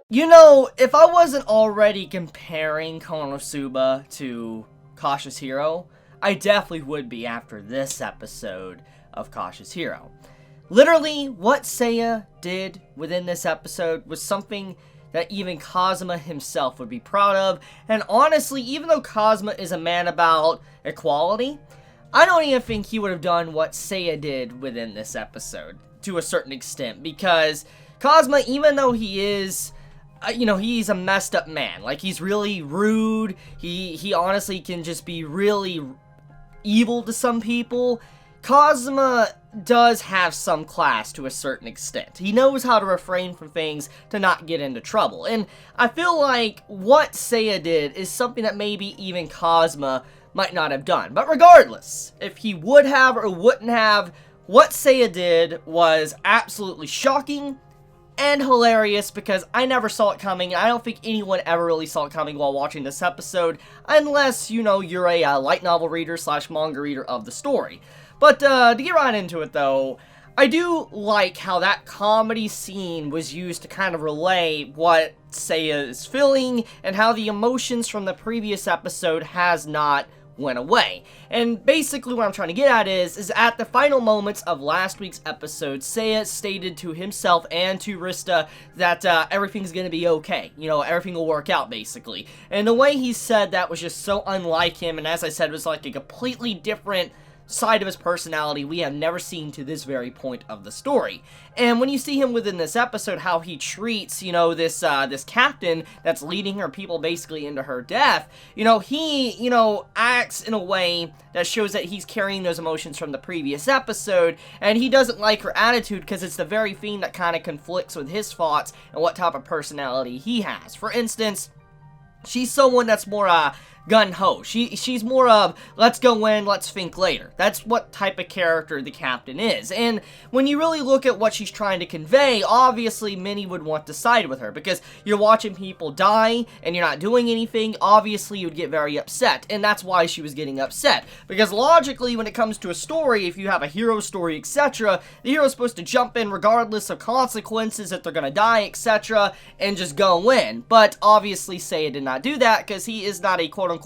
You know, if I wasn't already comparing Konosuba to Cautious Hero, I definitely would be after this episode of Cautious Hero. Literally, what Seiya did within this episode was something that even Kazuma himself would be proud of, and honestly, even though Kazuma is a man about equality, I don't even think he would have done what Seiya did within this episode, to a certain extent, because Kazuma, even though he is, he's a messed up man, like, he's really rude, he honestly can just be really evil to some people, Kazuma does have some class to a certain extent. He knows how to refrain from things to not get into trouble. And I feel like what Seiya did is something that maybe even Kazuma might not have done. But regardless, if he would have or wouldn't have, what Seiya did was absolutely shocking and hilarious because I never saw it coming. I don't think anyone ever really saw it coming while watching this episode, unless, you're a light novel reader / manga reader of the story. But to get right into it though, I do like how that comedy scene was used to kind of relay what Seiya is feeling and how the emotions from the previous episode has not went away. And basically what I'm trying to get at is at the final moments of last week's episode, Seiya stated to himself and to Rista that everything's gonna be okay. Everything will work out, basically. And the way he said that was just so unlike him, and as I said, was like a completely different side of his personality we have never seen to this very point of the story. And when you see him within this episode, how he treats, this captain that's leading her people basically into her death, he, acts in a way that shows that he's carrying those emotions from the previous episode, and he doesn't like her attitude because it's the very thing that kind of conflicts with his thoughts and what type of personality he has. For instance, she's someone that's more, gun-ho. She's more of, let's go in, let's think later. That's what type of character the captain is. And when you really look at what she's trying to convey, obviously many would want to side with her, because you're watching people die, and you're not doing anything, obviously you'd get very upset, and that's why she was getting upset. Because logically, when it comes to a story, if you have a hero story, etc., the hero's supposed to jump in regardless of consequences, if they're gonna die, etc., and just go in. But obviously Seiya did not do that, because he is not a quote-unquote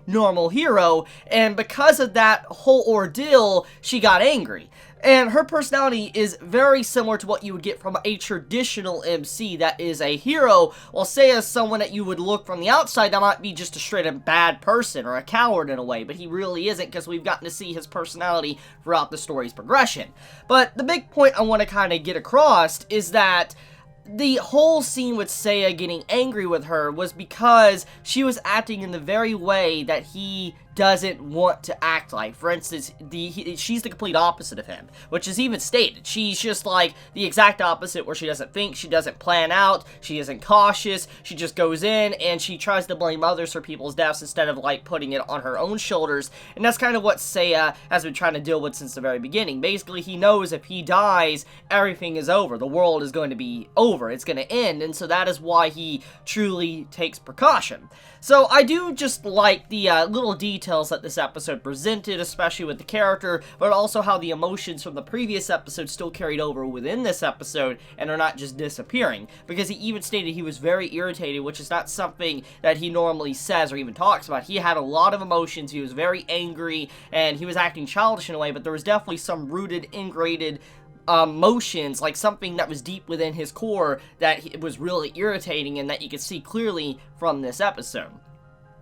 normal hero, and because of that whole ordeal, she got angry. And her personality is very similar to what you would get from a traditional MC that is a hero, while Seiya is someone that you would look from the outside that might be just a straight up bad person or a coward in a way, but he really isn't, because we've gotten to see his personality throughout the story's progression. But the big point I want to kind of get across is that the whole scene with Seiya getting angry with her was because she was acting in the very way that he doesn't want to act like. For instance, she's the complete opposite of him, which is even stated. She's just like the exact opposite, where she doesn't think, she doesn't plan out, she isn't cautious, she just goes in and she tries to blame others for people's deaths instead of like putting it on her own shoulders. And that's kind of what Seiya has been trying to deal with since the very beginning. Basically, he knows if he dies, everything is over. The world is going to be over. It's going to end. And so that is why he truly takes precaution. So I do just like the little details that this episode presented, especially with the character, but also how the emotions from the previous episode still carried over within this episode and are not just disappearing. Because he even stated he was very irritated, which is not something that he normally says or even talks about. He had a lot of emotions, he was very angry, and he was acting childish in a way, but there was definitely some rooted, ingrained emotions, like something that was deep within his core that was really irritating and that you could see clearly from this episode.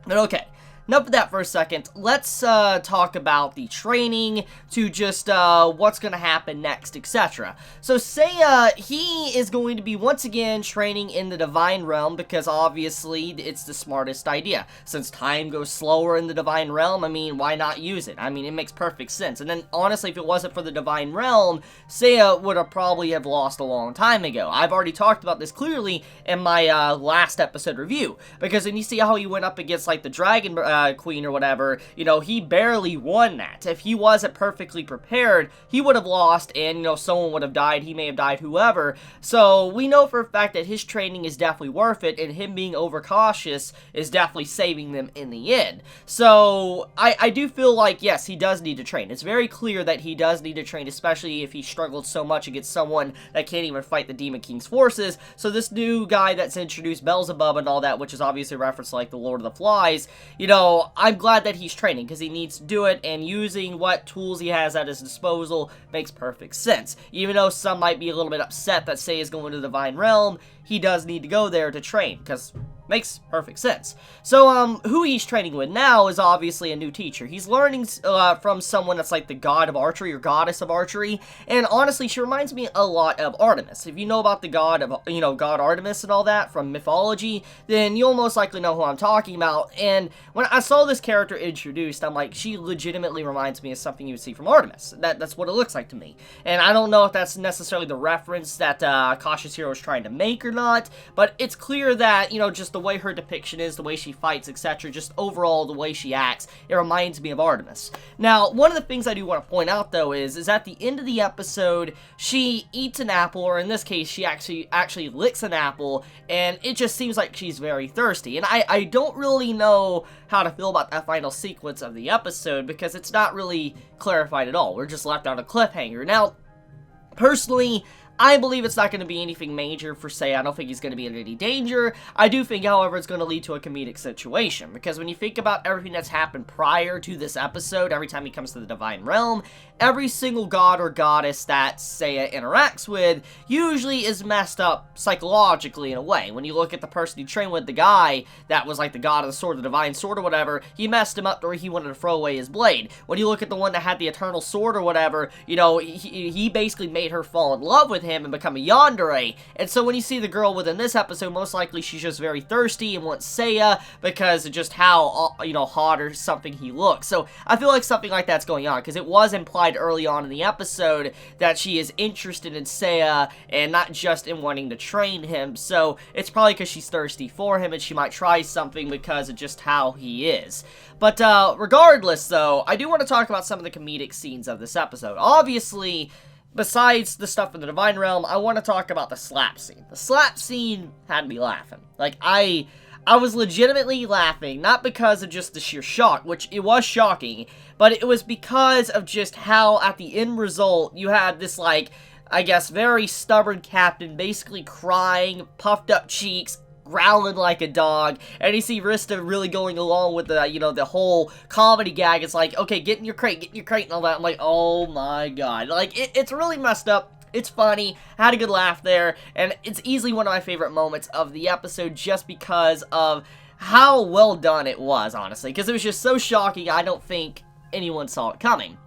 But okay, enough of that for a second. Let's talk about the training to just what's going to happen next, etc. So Seiya, he is going to be once again training in the Divine Realm because obviously it's the smartest idea. Since time goes slower in the Divine Realm, I mean, why not use it? I mean, it makes perfect sense. And then honestly, if it wasn't for the Divine Realm, Seiya would have probably have lost a long time ago. I've already talked about this clearly in my last episode review, because when you see how he went up against like the Dragon queen or whatever, you know, he barely won that. If he wasn't perfectly prepared, he would have lost, and, you know, someone would have died, he may have died, whoever. So, we know for a fact that his training is definitely worth it, and him being overcautious is definitely saving them in the end. So, I do feel like, yes, he does need to train. It's very clear that he does need to train, especially if he struggled so much against someone that can't even fight the Demon King's forces. So this new guy that's introduced, Beelzebub and all that, which is obviously a reference to, like, the Lord of the Flies, you know, I'm glad that he's training, because he needs to do it, and using what tools he has at his disposal makes perfect sense. Even though some might be a little bit upset that Seiya's going to the Divine Realm, he does need to go there to train, because makes perfect sense. So, who he's training with now is obviously a new teacher. He's learning from someone that's like the god of archery or goddess of archery, and honestly, she reminds me a lot of Artemis. If you know about the god of, you know, god Artemis and all that from mythology, then you'll most likely know who I'm talking about. And when I saw this character introduced, I'm like, she legitimately reminds me of something you would see from Artemis. That's what it looks like to me. And I don't know if that's necessarily the reference that Cautious Hero is trying to make or not, but it's clear that, you know, just the way her depiction is, the way she fights, etc., just overall the way she acts, it reminds me of Artemis. Now, one of the things I do want to point out, though, is at the end of the episode, she eats an apple, or in this case, she actually licks an apple, and it just seems like she's very thirsty. And I don't really know how to feel about that final sequence of the episode, because it's not really clarified at all. We're just left on a cliffhanger. Now, personally, I believe it's not going to be anything major for Seiya. I don't think he's going to be in any danger. I do think, however, it's going to lead to a comedic situation, because when you think about everything that's happened prior to this episode, every time he comes to the Divine Realm, every single god or goddess that Seiya interacts with usually is messed up psychologically in a way. When you look at the person he trained with, the guy that was like the god of the sword, the divine sword or whatever, he messed him up to where he wanted to throw away his blade. When you look at the one that had the eternal sword or whatever, you know, he basically made her fall in love with him and become a yandere. And so when you see the girl within this episode, most likely she's just very thirsty and wants Seiya because of just how, you know, hot or something he looks. So I feel like something like that's going on, because it was implied early on in the episode that she is interested in Seiya and not just in wanting to train him. So it's probably because she's thirsty for him and she might try something because of just how he is. But regardless, though, I do want to talk about some of the comedic scenes of this episode. Obviously, besides the stuff in the Divine Realm, I want to talk about the slap scene. The slap scene had me laughing. Like, I was legitimately laughing, not because of just the sheer shock, which it was shocking, but it was because of just how, at the end result, you had this, like, I guess, very stubborn captain basically crying, puffed up cheeks, growling like a dog, and you see Rista really going along with the, you know, the whole comedy gag. It's like, okay, get in your crate, and all that. I'm like, oh my god. Like, it's really messed up. It's funny, I had a good laugh there, and it's easily one of my favorite moments of the episode just because of how well done it was, honestly, because it was just so shocking, I don't think anyone saw it coming.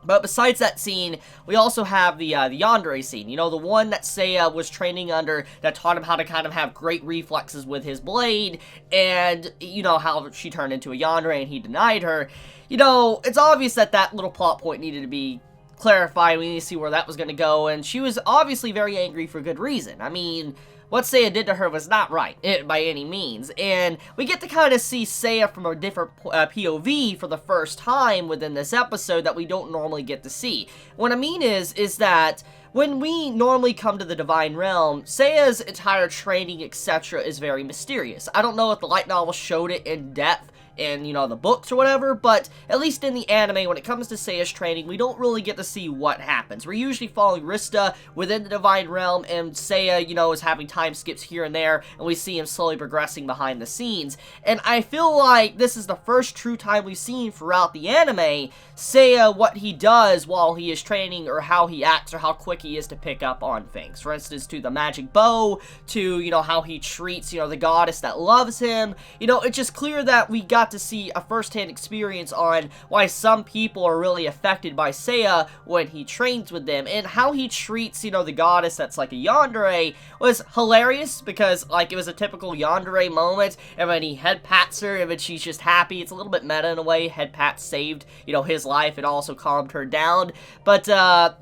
But besides that scene, we also have the yandere scene. You know, the one that Seiya was training under that taught him how to kind of have great reflexes with his blade, and, you know, how she turned into a yandere and he denied her. You know, it's obvious that that little plot point needed to be clarified. We need to see where that was going to go, and she was obviously very angry for good reason. I mean, what Seiya did to her was not right, by any means, and we get to kind of see Seiya from a different POV for the first time within this episode that we don't normally get to see. What I mean is that when we normally come to the Divine Realm, Seiya's entire training, etc. is very mysterious. I don't know if the light novel showed it in depth in, you know, the books or whatever, but at least in the anime, when it comes to Seiya's training, we don't really get to see what happens. We're usually following Rista within the Divine Realm, and Seiya, you know, is having time skips here and there, and we see him slowly progressing behind the scenes. And I feel like this is the first true time we've seen throughout the anime Seiya, what he does while he is training, or how he acts, or how quick he is to pick up on things. For instance, to the magic bow, to, you know, how he treats, you know, the goddess that loves him. You know, it's just clear that we got to see a first-hand experience on why some people are really affected by Seiya when he trains with them, and how he treats, you know, the goddess that's like a yandere was hilarious, because, like, it was a typical yandere moment, and when he head pats her, and then she's just happy. It's a little bit meta in a way. Head pat saved, you know, his life. It also calmed her down, but,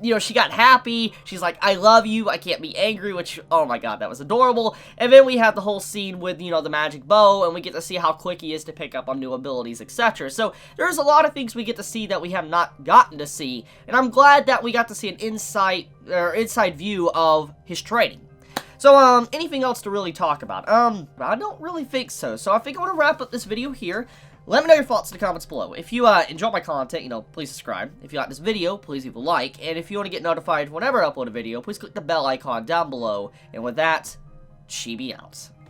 you know, she got happy. She's like, I love you, I can't be angry, which, oh my god, that was adorable. And then we have the whole scene with, you know, the magic bow, and we get to see how quick he is to pick up on on new abilities, etc. So there's a lot of things we get to see that we have not gotten to see, and I'm glad that we got to see an inside view of his training. So, anything else to really talk about? I don't really think so. So I think I'm gonna wrap up this video here. Let me know your thoughts in the comments below. If you enjoy my content, please subscribe. If you like this video, please leave a like. And if you want to get notified whenever I upload a video, please click the bell icon down below. And with that, Chibi out.